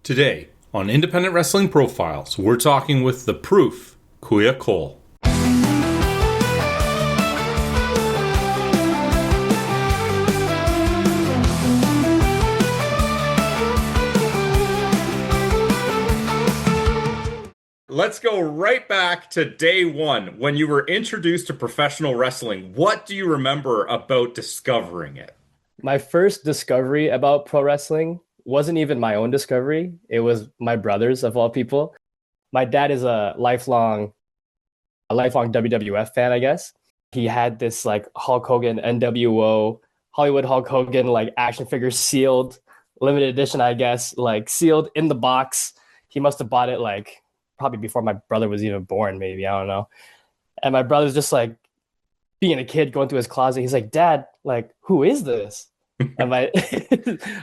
Today, on Independent Wrestling Profiles, we're talking with the Proof Kuya Cole. Let's go right back to day one when you were introduced to professional wrestling. What do you remember about discovering it? My first discovery about pro wrestling wasn't even my own discovery. It was my brother's, of all people. My dad is a lifelong WWF fan, I guess. He had this like Hulk Hogan NWO Hollywood Hulk Hogan like action figure sealed, limited edition, I guess, like sealed in the box. He must have bought it like probably before my brother was even born, maybe. I don't know. And my brother's just like being a kid going through his closet. He's like, "Dad, like, who is this?" And my,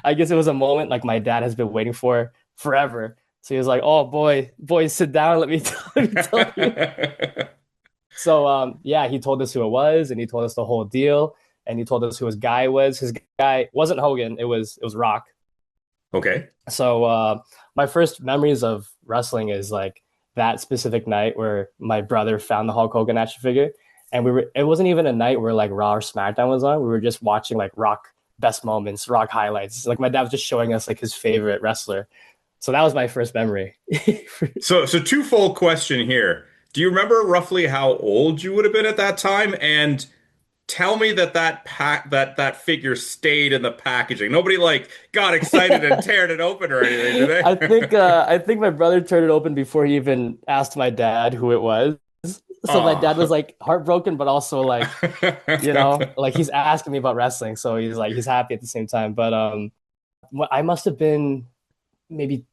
I guess it was a moment like my dad has been waiting for forever. So he was like, "Oh boy, sit down. Let me tell you." So yeah, he told us who it was, and he told us the whole deal, and he told us who his guy was. His guy wasn't Hogan. It was Rock. Okay. So my first memories of wrestling is like that specific night where my brother found the Hulk Hogan action figure, and it wasn't even a night where like Raw or SmackDown was on. We were just watching like Rock best moments, Rock highlights. Like my dad was just showing us like his favorite wrestler. So that was my first memory. So twofold question here. Do you remember roughly how old you would have been at that time? And tell me that figure stayed in the packaging. Nobody like got excited and teared it open or anything, did I think my brother turned it open before he even asked my dad who it was. So my dad was Oh. like heartbroken, but also like, like he's asking me about wrestling, so he's happy at the same time. But I must have been maybe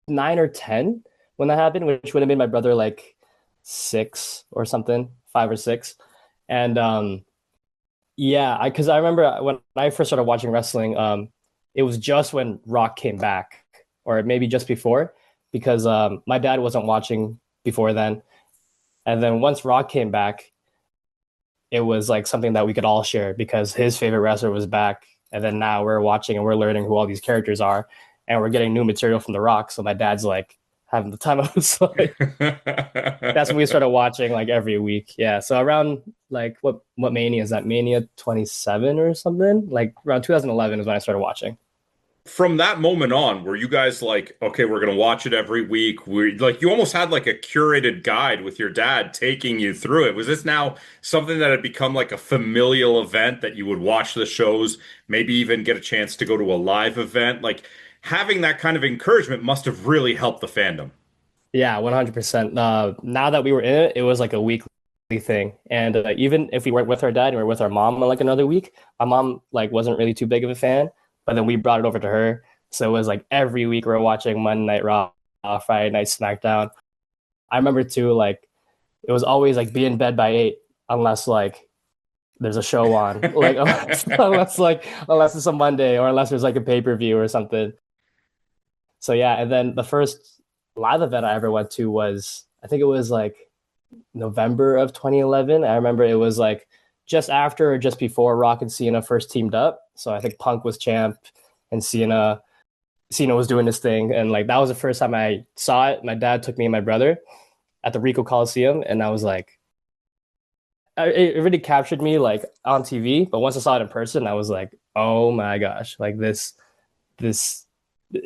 9 or 10 when that happened, which would have made my brother like 6 or something, 5 or 6. And yeah, because I remember when I first started watching wrestling, it was just when Rock came back, or maybe just before, because my dad wasn't watching before then. And then once Rock came back, it was like something that we could all share because his favorite wrestler was back. And then now we're watching and we're learning who all these characters are, and we're getting new material from The Rock. So my dad's like having the time of his life. That's when we started watching like every week. Yeah. So around like what Mania is that? Mania 27 or something? Like around 2011 is when I started watching. From that moment on, were you guys like, okay, we're gonna watch it every week? We like you almost had like a curated guide with your dad taking you through it. Was this now something that had become like a familial event that you would watch the shows, maybe even get a chance to go to a live event? Like having that kind of encouragement must have really helped the fandom. Yeah, 100%. Now that we were in it, it was like a weekly thing. And even if we weren't with our dad and we were with our mom on like another week, my mom like wasn't really too big of a fan, but then we brought it over to her. So it was like every week we were watching Monday Night Raw, Friday Night SmackDown. I remember too, like it was always like be in bed by 8 unless like there's a show on, like unless it's a Monday or unless there's like a pay-per-view or something. So yeah, and then the first live event I ever went to was I think it was like November of 2011. I remember it was like just after or just before Rock and Cena first teamed up. So I think Punk was champ and Cena was doing his thing, and like that was the first time I saw it. My dad took me and my brother at the Rico Coliseum, and I was like, it really captured me like on TV. But once I saw it in person, I was like, oh my gosh, like this,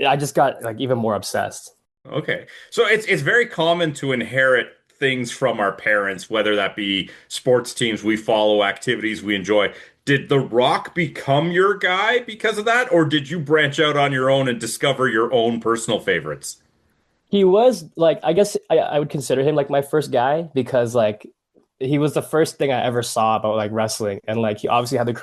I just got like even more obsessed. Okay. So it's very common to inherit things from our parents, whether that be sports teams we follow, activities we enjoy. Did The Rock become your guy because of that, or did you branch out on your own and discover your own personal favorites? He was like, I guess I would consider him like my first guy because like he was the first thing I ever saw about like wrestling. And like he obviously had the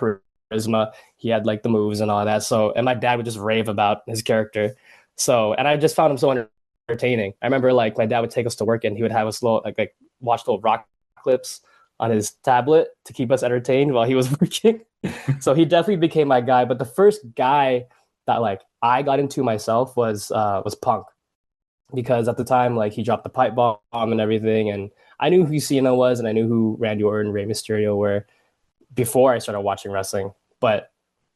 charisma, he had like the moves and all that. So, and my dad would just rave about his character. So, and I just found him so entertaining. I remember like my dad would take us to work and he would have us like watch little rock clips on his tablet to keep us entertained while he was working. So he definitely became my guy. But the first guy that like I got into myself was Punk, because at the time, like he dropped the pipe bomb and everything, and I knew who Cena was, and I knew who Randy Orton, Rey Mysterio were before I started watching wrestling. But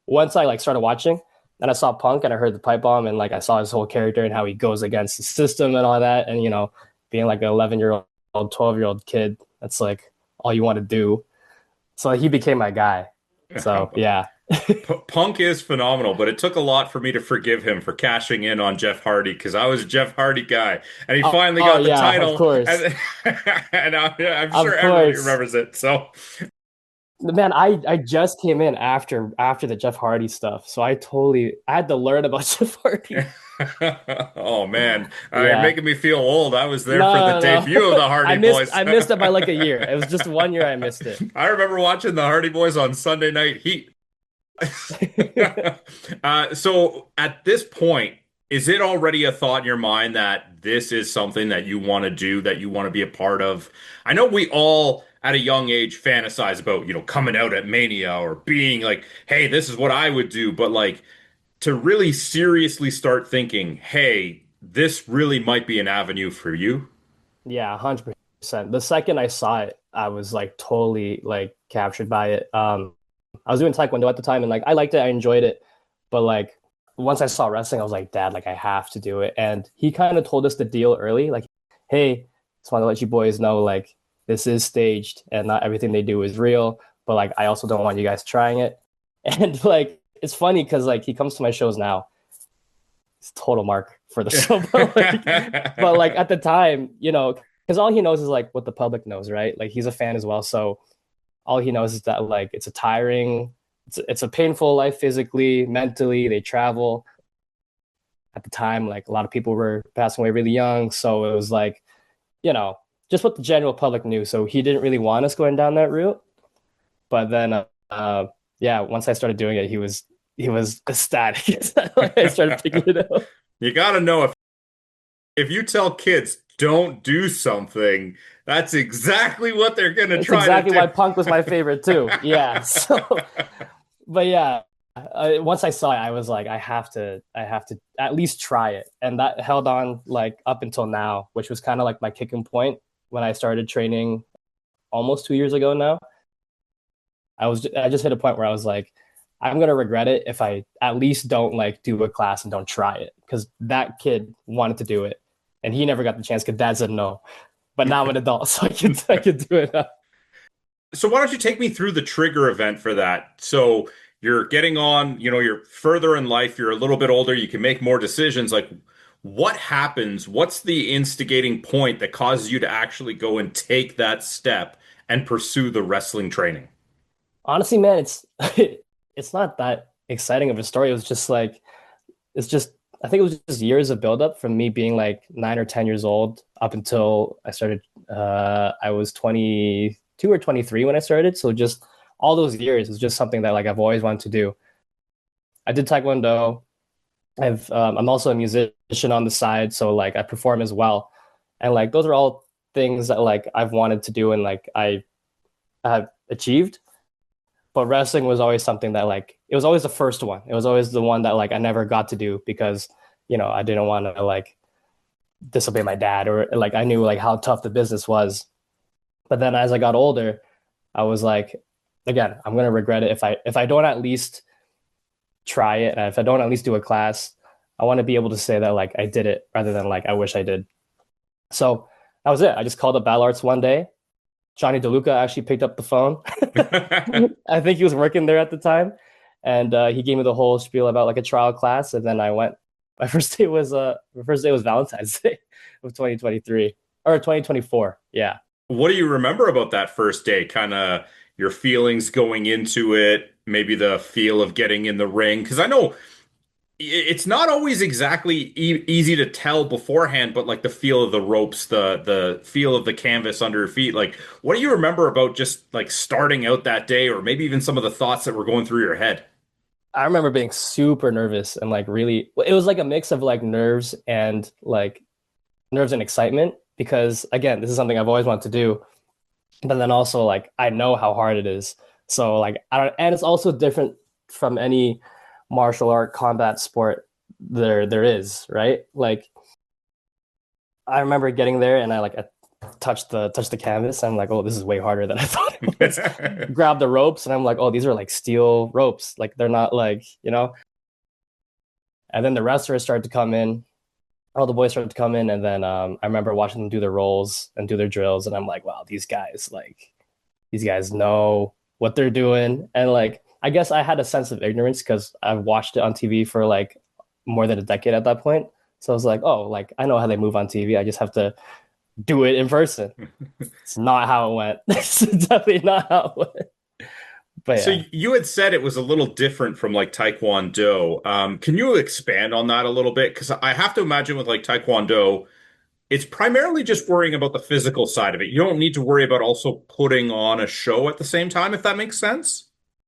once I like started watching, And I saw Punk and I heard the pipe bomb and like I saw his whole character and how he goes against the system and all that. And being like an 11-year-old, 12-year-old kid, that's like all you want to do. So he became my guy. So yeah. Punk is phenomenal, but it took a lot for me to forgive him for cashing in on Jeff Hardy because I was a Jeff Hardy guy, and he Oh, finally oh got the yeah, of title, course. and, and I'm sure Of everybody course. remembers it. So, Man, I just came in after the Jeff Hardy stuff. So I had to learn about Jeff Hardy. oh man, you're Yeah. making me feel old. I was there for the No, no, debut of no. the I Hardy missed Boys. I missed it by like a year. It was just 1 year I missed it. I remember watching the Hardy Boys on Sunday Night Heat. So at this point, is it already a thought in your mind that this is something that you want to do, that you want to be a part of? I know we all at a young age fantasize about, coming out at Mania or being like, hey, this is what I would do, but like to really seriously start thinking, hey, this really might be an avenue for you. Yeah, 100%. The second I saw it, I was like totally like captured by it. I was doing Taekwondo at the time and like I liked it, I enjoyed it. But like once I saw wrestling, I was like, Dad, like I have to do it. And he kind of told us the deal early, like, hey, just want to let you boys know like this is staged and not everything they do is real. But like I also don't want you guys trying it. And like it's funny because like he comes to my shows now. It's total mark for the show, but like at the time, because all he knows is like what the public knows, right? Like he's a fan as well, so all he knows is that like it's a tiring, it's a painful life physically, mentally. They travel. At the time, like a lot of people were passing away really young, so it was like you know just what the general public knew. So he didn't really want us going down that route. But then, yeah, once I started doing it, he was ecstatic. Like I started picking it up. You got to know if you tell kids don't do something, that's exactly what they're going to It's try to exactly do. why Punk was my favorite too. Yeah. So, but yeah, once I saw it, I was like, I have to at least try it, and that held on like up until now, which was kind of like my kicking point when I started training almost 2 years ago now. I just hit a point where I was like, I'm gonna regret it if I at least don't like do a class and don't try it because that kid wanted to do it and he never got the chance because dad said no. But now I'm an adult, so I can do it now. So why don't you take me through the trigger event for that? So you're getting on, you're further in life, you're a little bit older, you can make more decisions. Like what happens? What's the instigating point that causes you to actually go and take that step and pursue the wrestling training? Honestly, man, it's it's not that exciting of a story. It was just like it's just I think it was just years of buildup from me being like 9 or 10 years old up until I started. I was 22 or 23 when I started, so just all those years is just something that like I've always wanted to do. I did Taekwondo. I'm also a musician on the side, so like I perform as well, and like those are all things that like I've wanted to do and like I have achieved. But wrestling was always something that like it was always the first one. It was always the one that like I never got to do because I didn't want to like disobey my dad or like I knew like how tough the business was. But then as I got older, I was like, again, I'm gonna regret it if I don't at least try it and if I don't at least do a class. I want to be able to say that like I did it rather than like I wish I did. So that was it. I just called up Battle Arts one day. Johnny DeLuca actually picked up the phone. I think he was working there at the time, and he gave me the whole spiel about like a trial class, and then I went. My first day was Valentine's Day of 2023 or 2024. Yeah, What do you remember about that first day? Kind of your feelings going into it, maybe the feel of getting in the ring? Because I know it's not always exactly easy to tell beforehand, but like the feel of the ropes, the feel of the canvas under your feet. Like, what do you remember about just like starting out that day, or maybe even some of the thoughts that were going through your head? I remember being super nervous and like really, it was like a mix of like nerves and excitement because again, this is something I've always wanted to do, but then also like I know how hard it is. So like I don't, and it's also different from any martial art combat sport there is, right? Like I remember getting there and I touched the canvas. And I'm like, oh, this is way harder than I thought it was. Grab the ropes and I'm like, oh, these are like steel ropes. Like they're not like. And then the wrestlers started to come in, all the boys started to come in, and then I remember watching them do their rolls and do their drills, and I'm like, wow, these guys know what they're doing. And like, I guess I had a sense of ignorance because I've watched it on TV for like more than a decade at that point. So I was like, oh, like I know how they move on TV. I just have to do it in person. It's not how it went. It's definitely not how it went. But So yeah, you had said it was a little different from like Taekwondo. Can you expand on that a little bit? Because I have to imagine with like Taekwondo, it's primarily just worrying about the physical side of it. You don't need to worry about also putting on a show at the same time, if that makes sense.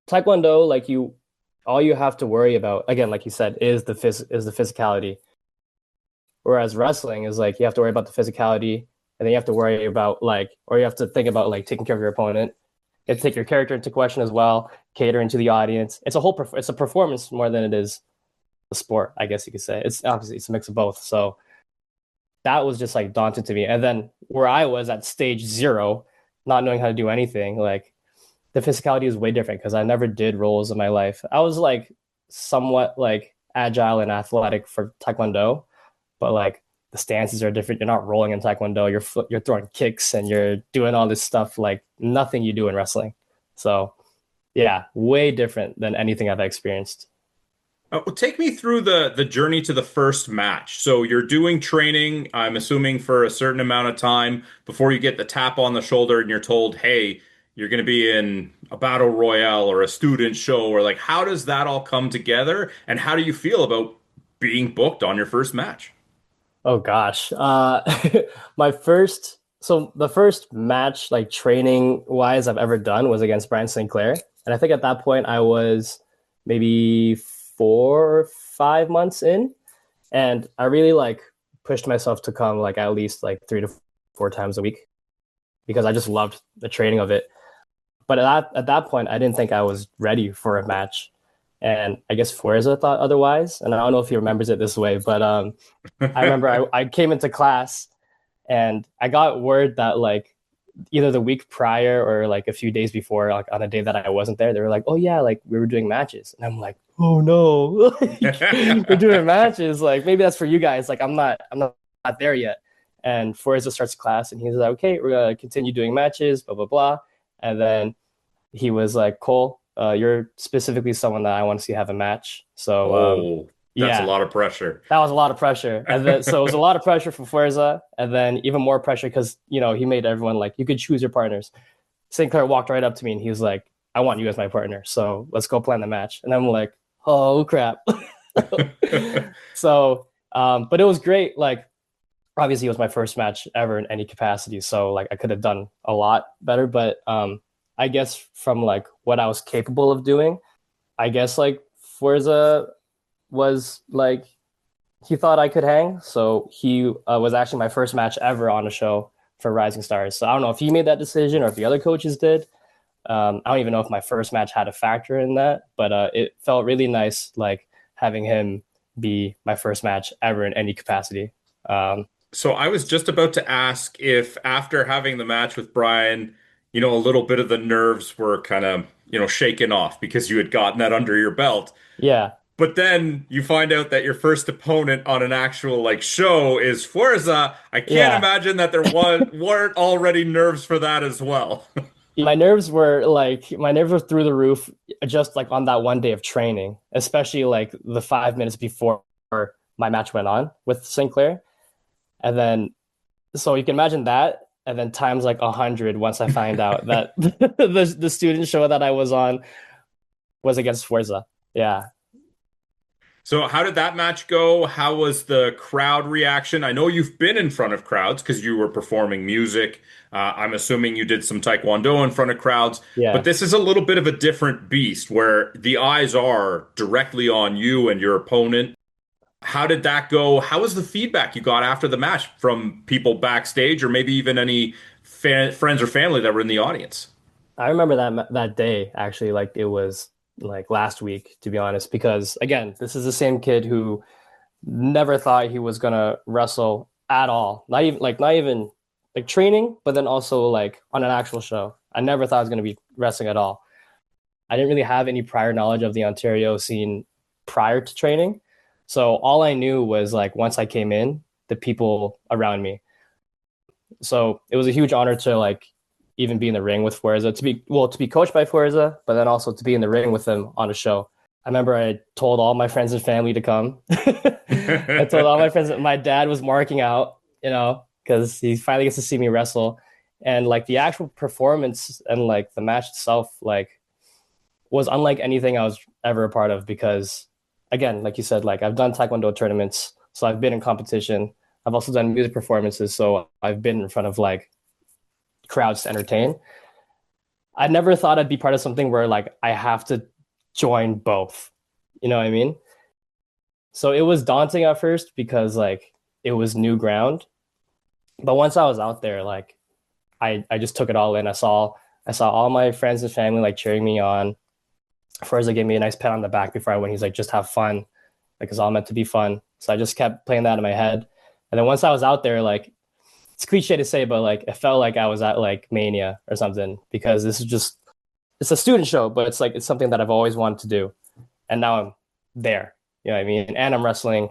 Taekwondo, all you have to worry about, again, like you said, is the physicality. Whereas wrestling is like you have to worry about the physicality, and then you have to worry about or you have to think about like taking care of your opponent. You have to take your character into question as well, catering to the audience. It's a performance more than it is a sport, I guess you could say. It's obviously it's a mix of both. So that was just like daunting to me. And then where I was at stage zero, not knowing how to do anything, like the physicality is way different because I never did roles in my life. I was like somewhat like agile and athletic for Taekwondo, but like the stances are different. You're not rolling in Taekwondo. You're throwing kicks and you're doing all this stuff like nothing you do in wrestling. So yeah, way different than anything I've experienced. Well, take me through the journey to the first match. So you're doing training, I'm assuming for a certain amount of time before you get the tap on the shoulder and you're told, "Hey, you're going to be in a battle royale or a student show," or like how does that all come together and how do you feel about being booked on your first match? Oh gosh. The first match, like training wise, I've ever done was against Brian Sinclair. And I think at that point I was maybe 4 or 5 months in. And I really like pushed myself to come like at least like 3 to 4 times a week because I just loved the training of it. But at that point, I didn't think I was ready for a match. And I guess Fuerza thought otherwise. And I don't know if he remembers it this way, but I remember I came into class and I got word that like either the week prior or like a few days before, like on a day that I wasn't there, they were like, "Oh yeah, like we were doing matches," and I'm like, "Oh no, like, we're doing matches. Like maybe that's for you guys. Like I'm not there yet." And Forza starts class, and he's like, "Okay, we're gonna continue doing matches, blah blah blah," and then he was like, "Cole, you're specifically someone that I want to see have a match." So Oh, that's a yeah, lot of pressure. that was a lot of pressure. And then so it was a lot of pressure for Fuerza, and then even more pressure because he made everyone like you could choose your partners. Sinclair walked right up to me and he was like, "I want you as my partner, so let's go plan the match." And I'm like, "Oh crap!" So, but it was great. Like, obviously, it was my first match ever in any capacity, so like I could have done a lot better. But I guess from like what I was capable of doing, I guess like Forza was like he thought I could hang. So he was actually my first match ever on a show for Rising Stars. So I don't know if he made that decision or if the other coaches did. I don't even know if my first match had a factor in that, but it felt really nice, like having him be my first match ever in any capacity. So I was just about to ask if after having the match with Brian, a little bit of the nerves were kind of, shaken off because you had gotten that under your belt. Yeah, But then you find out that your first opponent on an actual like show is Forza. I can't yeah. imagine that there weren't already nerves for that as well. My nerves were through the roof just like on that one day of training, especially like the 5 minutes before my match went on with Sinclair. And then so you can imagine that, and then times like 100 once I find out that the student show that I was on was against Forza. Yeah, So how did that match go? How was the crowd reaction? I know you've been in front of crowds because you were performing music. I'm assuming you did some Taekwondo in front of crowds, but yeah. this is a little bit of a different beast where the eyes are directly on you and your opponent. How did that go? How was the feedback you got after the match from people backstage or maybe even any friends or family that were in the audience? I remember that day actually, like it was like last week, to be honest, because again, this is the same kid who never thought he was gonna wrestle at all. Not even like training, but then also like on an actual show. I never thought I was gonna be wrestling at all. I didn't really have any prior knowledge of the Ontario scene prior to training. So all I knew was like once I came in, the people around me. So it was a huge honor to like even be in the ring with Forza, to be coached by Forza, but then also to be in the ring with him on a show. I remember I told all my friends and family to come. I told all my friends that my dad was marking out, because he finally gets to see me wrestle. And like the actual performance and like the match itself, like was unlike anything I was ever a part of because again, like you said, like I've done Taekwondo tournaments, so I've been in competition. I've also done music performances, so I've been in front of like crowds to entertain. I never thought I'd be part of something where like I have to join both. You know what I mean? So it was daunting at first because like it was new ground. But once I was out there, like I just took it all in. I saw all my friends and family like cheering me on. First, gave me a nice pat on the back before I went. He's like, just have fun. Like it's all meant to be fun. So I just kept playing that in my head. And then once I was out there, like it's cliche to say, but like it felt like I was at like Mania or something because this is just it's a student show, but it's like it's something that I've always wanted to do. And now I'm there. You know what I mean? And I'm wrestling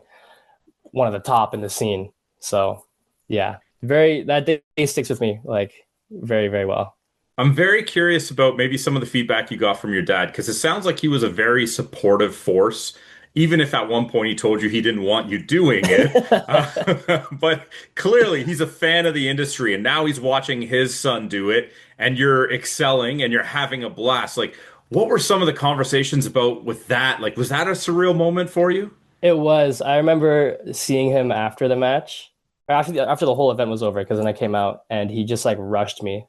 one of the top in the scene. So yeah. That day sticks with me like very, very well. I'm very curious about maybe some of the feedback you got from your dad, because it sounds like he was a very supportive force, even if at one point he told you he didn't want you doing it. But clearly he's a fan of the industry, and now he's watching his son do it, and you're excelling and you're having a blast. Like, what were some of the conversations about with that? Like, was that a surreal moment for you? It was. I remember seeing him after the match, or after the whole event was over, because then I came out and he just like rushed me.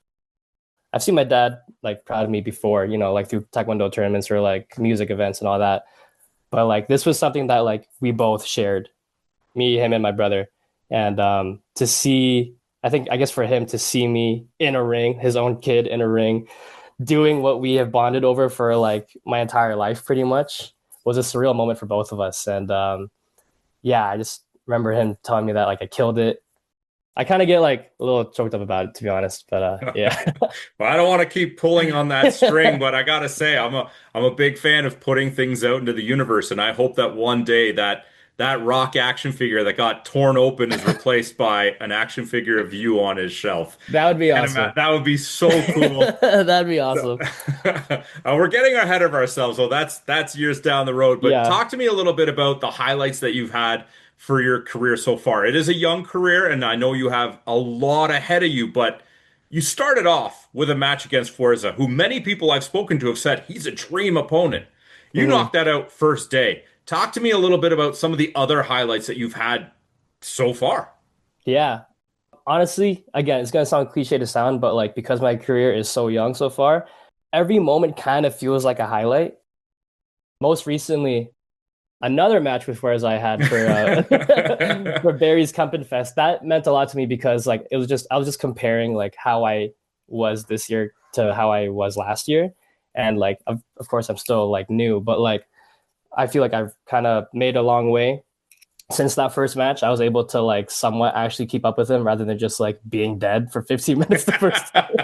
I've seen my dad like proud of me before, like through Taekwondo tournaments or like music events and all that. But like this was something that like we both shared, me, him, and my brother. And to see, I guess for him to see me in a ring, his own kid in a ring, doing what we have bonded over for like my entire life, pretty much, was a surreal moment for both of us. And yeah, I just remember him telling me that like I killed it. I kind of get like a little choked up about it, to be honest. But yeah. Well, I don't want to keep pulling on that string, but I gotta say, I'm a big fan of putting things out into the universe, and I hope that one day that rock action figure that got torn open is replaced by an action figure of you on his shelf. That would be And awesome. that would be so cool. That'd be So, awesome. we're getting ahead of ourselves, so that's years down the road. But Yeah. talk to me a little bit about the highlights that you've had for your career so far. It is a young career, and I know you have a lot ahead of you, but you started off with a match against Forza, who many people I've spoken to have said he's a dream opponent. You Mhm. knocked that out first day. Talk to me a little bit about some of the other highlights that you've had so far. Yeah. Honestly, again, it's gonna sound cliche to sound, but like because my career is so young so far, every moment kind of feels like a highlight. Most recently, another match with Whereas I had for for Barry's Cumpin Fest. That meant a lot to me because like I was just comparing like how I was this year to how I was last year. And like of course I'm still like new, but like I feel like I've kind of made a long way since that first match. I was able to like somewhat actually keep up with him rather than just like being dead for 15 minutes the first time.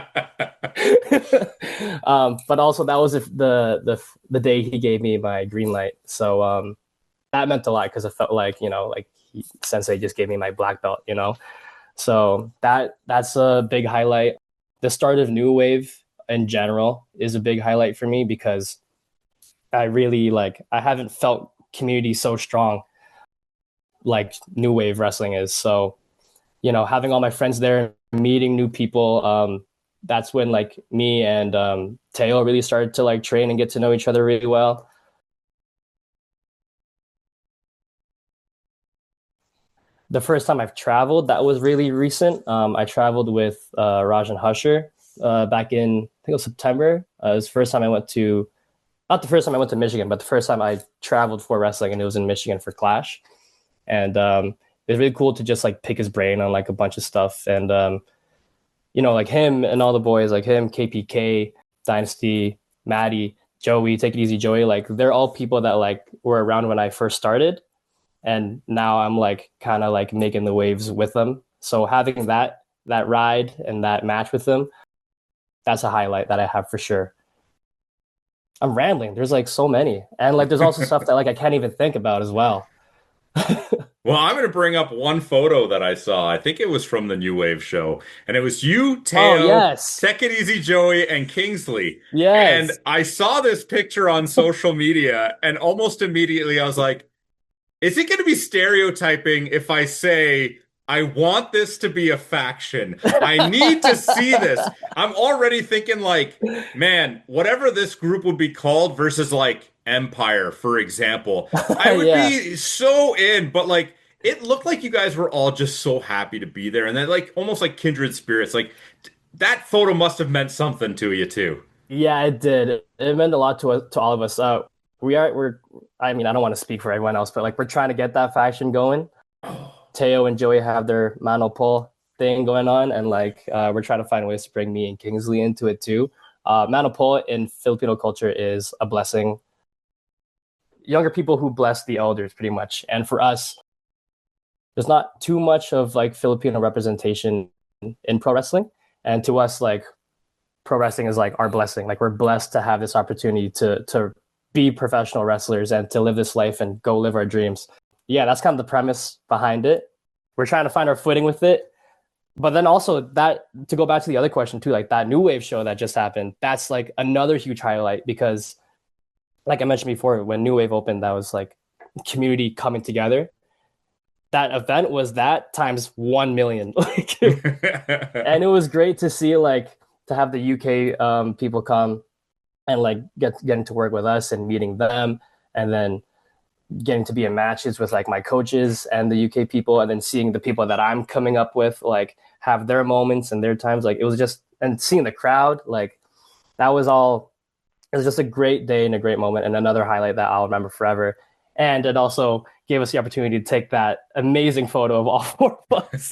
But also that was the day he gave me my green light. So that meant a lot because it felt like like Sensei just gave me my black belt. So that's a big highlight. The start of New Wave in general is a big highlight for me because I really like I haven't felt community so strong like New Wave wrestling is. So having all my friends there, meeting new people, that's when like me and Teo really started to like train and get to know each other really well. The first time I've traveled, that was really recent. I traveled with Rajan Husher back in, I think it was September. It was the first time I went to, not the first time I went to Michigan, but the first time I traveled for wrestling, and it was in Michigan for Clash. And it was really cool to just like pick his brain on like a bunch of stuff. And, like him and all the boys, like him, KPK, Dynasty, Maddie, Joey, Take It Easy Joey, like they're all people that like were around when I first started, and now I'm like kind of like making the waves with them. So having that ride and that match with them, that's a highlight that I have for sure. I'm rambling. There's like so many, and like there's also stuff that like I can't even think about as well. Well, I'm going to bring up one photo that I saw. I think it was from the New Wave show, and it was you, Oh Teo, yes, Take It Easy Joey, and Kingsley. And yes. I saw this picture on social media, and almost immediately I was like, is it going to be stereotyping if I say I want this to be a faction? I need to see this. I'm already thinking like, man, whatever this group would be called versus like Empire, for example, I would Yeah. be so in, but like it looked like you guys were all just so happy to be there and then like almost like kindred spirits. Like that photo must have meant something to you too. Yeah, it did. It meant a lot to us, to all of us. We're. I mean, I don't want to speak for everyone else, but like we're trying to get that faction going. Oh. Teo and Joey have their Mano Po thing going on, and like we're trying to find ways to bring me and Kingsley into it too. Mano Po in Filipino culture is a blessing. Younger people who bless the elders, pretty much. And for us, there's not too much of like Filipino representation in pro wrestling, and to us, like pro wrestling is like our blessing. Like we're blessed to have this opportunity to be professional wrestlers and to live this life and go live our dreams. Yeah, that's kind of the premise behind it. We're trying to find our footing with it. But then also that to go back to the other question too, like that new wave show that just happened, that's like another huge highlight because like I mentioned before, when New Wave opened, that was like community coming together. That event was that times 1 million. Like, and it was great to see like to have the UK people come and like getting to work with us and meeting them, and then getting to be in matches with like my coaches and the UK people, and then seeing the people that I'm coming up with like have their moments and their times. Like it was just and seeing the crowd like that was all. It was just a great day and a great moment, and another highlight that I'll remember forever. And it also gave us the opportunity to take that amazing photo of all four of us.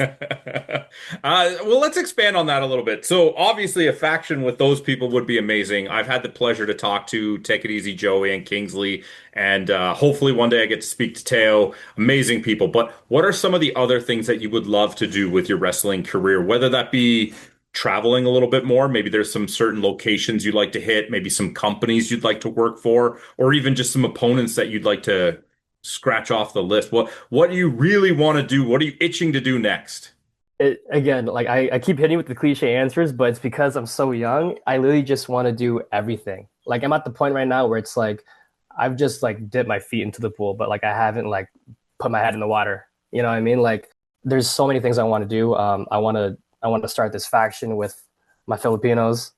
Well, let's expand on that a little bit. So, obviously, a faction with those people would be amazing. I've had the pleasure to talk to Take It Easy Joey and Kingsley, and hopefully one day I get to speak to Teo. Amazing people. But what are some of the other things that you would love to do with your wrestling career? Whether that be traveling a little bit more, maybe there's some certain locations you'd like to hit, maybe some companies you'd like to work for, or even just some opponents that you'd like to scratch off the list. What do you really want to do? What are you itching to do next? Again, like I keep hitting with the cliche answers, but it's because I'm so young. I literally just want to do everything. Like I'm at the point right now where it's like I've just like dipped my feet into the pool, but like I haven't like put my head in the water. You know what I mean? Like there's so many things I want to do. I want to start this faction with my Filipinos,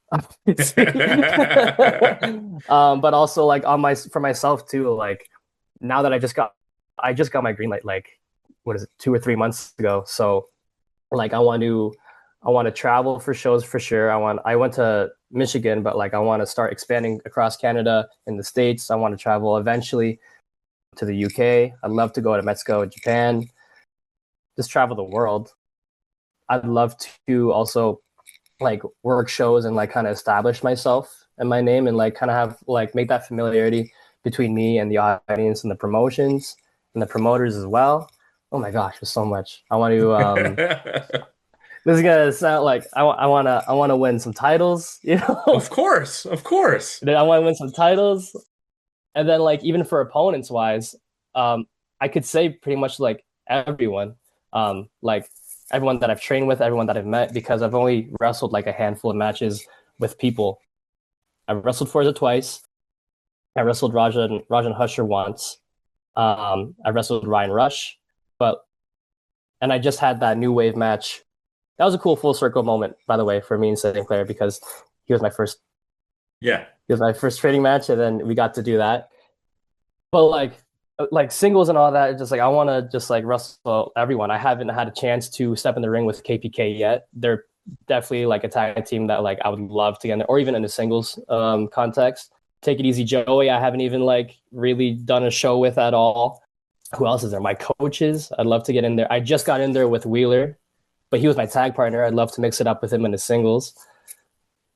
but also like on my for myself too. Like now that I just got my green light like what is it 2 or 3 months ago. So like I want to travel for shows for sure. I went to Michigan, but like I want to start expanding across Canada in the States. I want to travel eventually to the UK. I'd love to go to Mexico, Japan, just travel the world. I'd love to also like work shows and like kind of establish myself and my name and like kind of have like make that familiarity between me and the audience and the promotions and the promoters as well. Oh my gosh, there's so much. I want to this is gonna sound like I want to win some titles, you know. Of course, of course. I want to win some titles, and then like even for opponents wise, I could say pretty much like everyone, like everyone that I've trained with, everyone that I've met, because I've only wrestled like a handful of matches with people. I wrestled Forza twice. I wrestled Rajan Husher once. I wrestled Ryan Rush, but and I just had that new wave match. That was a cool full circle moment, by the way, for me and St. Clair because he was my first Yeah. he was my first training match, and then we got to do that. But like singles and all that, just like I want to just like wrestle everyone. I haven't had a chance to step in the ring with KPK yet. They're definitely like a tag team that like I would love to get in, or even in a singles context. Take It Easy Joey, I haven't even like really done a show with at all. Who else is there? My coaches, I'd love to get in there. I just got in there with Wheeler, but he was my tag partner. I'd love to mix it up with him in the singles.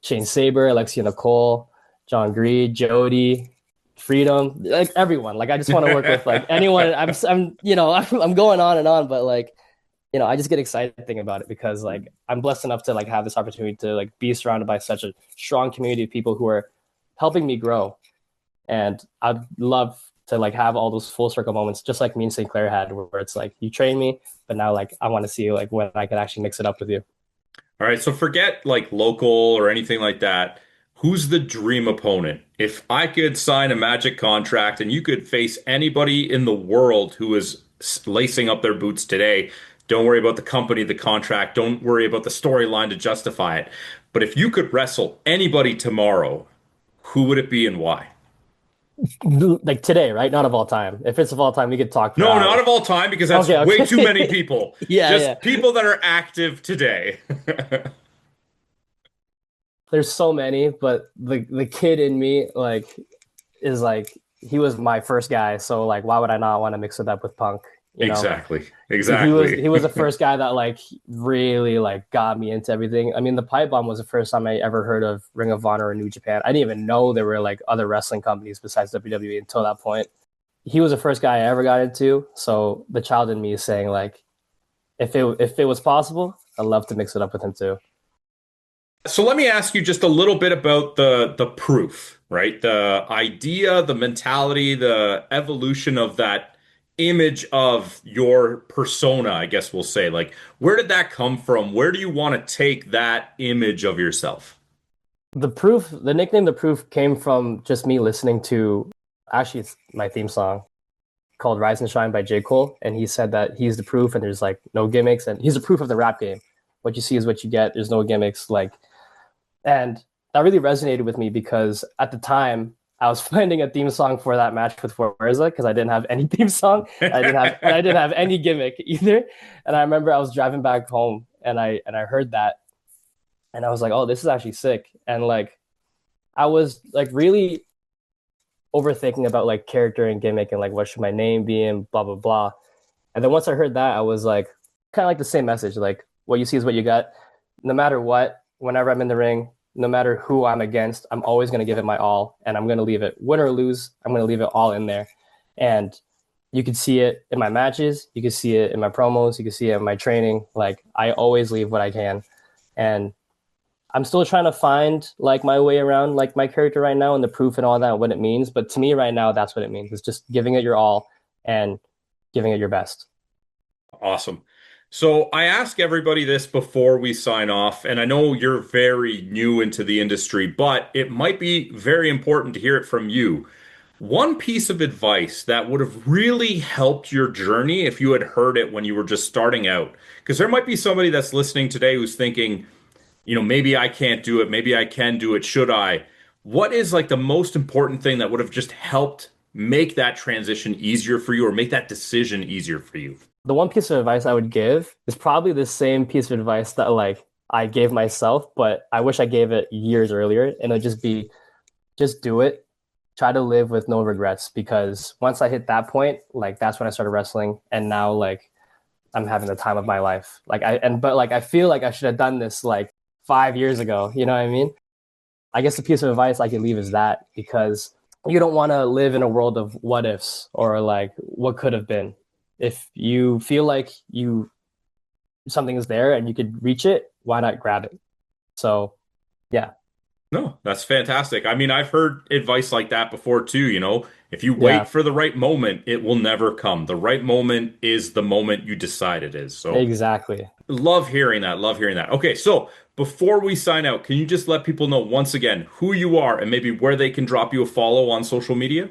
Shane Saber, Alexia Nicole, John Greed, Jody, Freedom, like everyone. Like I just want to work with like anyone. You know, I'm going on and on, but like, you know, I just get excited thinking about it because like I'm blessed enough to like have this opportunity to like be surrounded by such a strong community of people who are helping me grow. And I'd love to like have all those full circle moments, just like me and St. Clair had, where it's like you train me, but now like I want to see like when I can actually mix it up with you. All right, so forget like local or anything like that. Who's the dream opponent? If I could sign a Magic contract and you could face anybody in the world who is lacing up their boots today, don't worry about the company, the contract, don't worry about the storyline to justify it. But if you could wrestle anybody tomorrow, who would it be and why? Like today, right? Not of all time. If it's of all time, we could talk for No, not hours. of all time, because that's Okay, way too many okay. people. Yeah, yeah. Just people that are active today. There's so many, but the kid in me like is like he was my first guy, so like why would I not want to mix it up with Punk, you know? Exactly. He was Exactly. he was the first guy that like really like got me into everything. I mean, the pipe bomb was the first time I ever heard of Ring of Honor or New Japan. I didn't even know there were like other wrestling companies besides WWE until that point. He was the first guy I ever got into, so the child in me is saying like if it was possible, I'd love to mix it up with him too. So let me ask you just a little bit about the proof, right? The idea, the mentality, the evolution of that image of your persona, I guess we'll say. Like, where did that come from? Where do you want to take that image of yourself? The nickname The Proof came from just me listening to actually it's my theme song called Rise and Shine by J. Cole. And he said that he's the proof and there's like no gimmicks. And he's the proof of the rap game. What you see is what you get. There's no gimmicks. Like, and that really resonated with me because at the time I was finding a theme song for that match with Forza because I didn't have any theme song. I didn't have any gimmick either. And I remember I was driving back home and I heard that and I was like, oh, this is actually sick. And like I was like really overthinking about like character and gimmick and like what should my name be and blah blah blah. And then once I heard that, I was like kind of like the same message, like what you see is what you got. No matter what, whenever I'm in the ring, no matter who I'm against, I'm always going to give it my all, and I'm going to leave it win or lose. I'm going to leave it all in there. And you could see it in my matches, you could see it in my promos, you could see it in my training. Like I always leave what I can, and I'm still trying to find like my way around like my character right now and the proof and all that and what it means. But to me right now, that's what it means. It's just giving it your all and giving it your best. Awesome. So I ask everybody this before we sign off, and I know you're very new into the industry, but it might be very important to hear it from you. One piece of advice that would have really helped your journey if you had heard it when you were just starting out. Because there might be somebody that's listening today who's thinking, maybe I can't do it, maybe I can do it, should I? What is like the most important thing that would have just helped make that transition easier for you or make that decision easier for you? The one piece of advice I would give is probably the same piece of advice that like I gave myself, but I wish I gave it years earlier. And it'd just be, just do it. Try to live with no regrets because once I hit that point, like that's when I started wrestling. And now like I'm having the time of my life. But I feel like I should have done this like 5 years ago. You know what I mean? I guess the piece of advice I can leave is that because you don't want to live in a world of what ifs or like what could have been. If you feel like something is there and you could reach it, why not grab it? So, yeah, No, that's fantastic. I mean, I've heard advice like that before too, If you wait yeah, for the right moment, it will never come. The right moment is the moment you decide it is. So, exactly. love hearing that. Love hearing that. Okay, so before we sign out, can you just let people know once again who you are and maybe where they can drop you a follow on social media?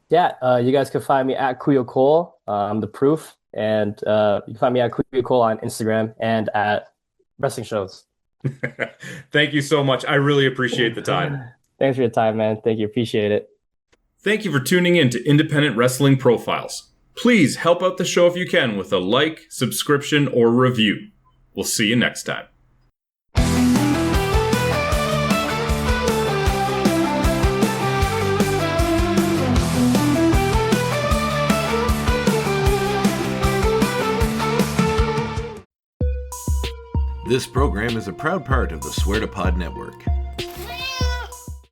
Yeah, you guys can find me at Kuya Cole. I'm the proof, and you can find me at Kuya Cole on Instagram and at wrestling shows. Thank you so much. I really appreciate the time. Thanks for your time, man. Thank you. Appreciate it. Thank you for tuning in to Independent Wrestling Profiles. Please help out the show if you can with a like, subscription, or review. We'll see you next time. This program is a proud part of the Swear to Pod Network.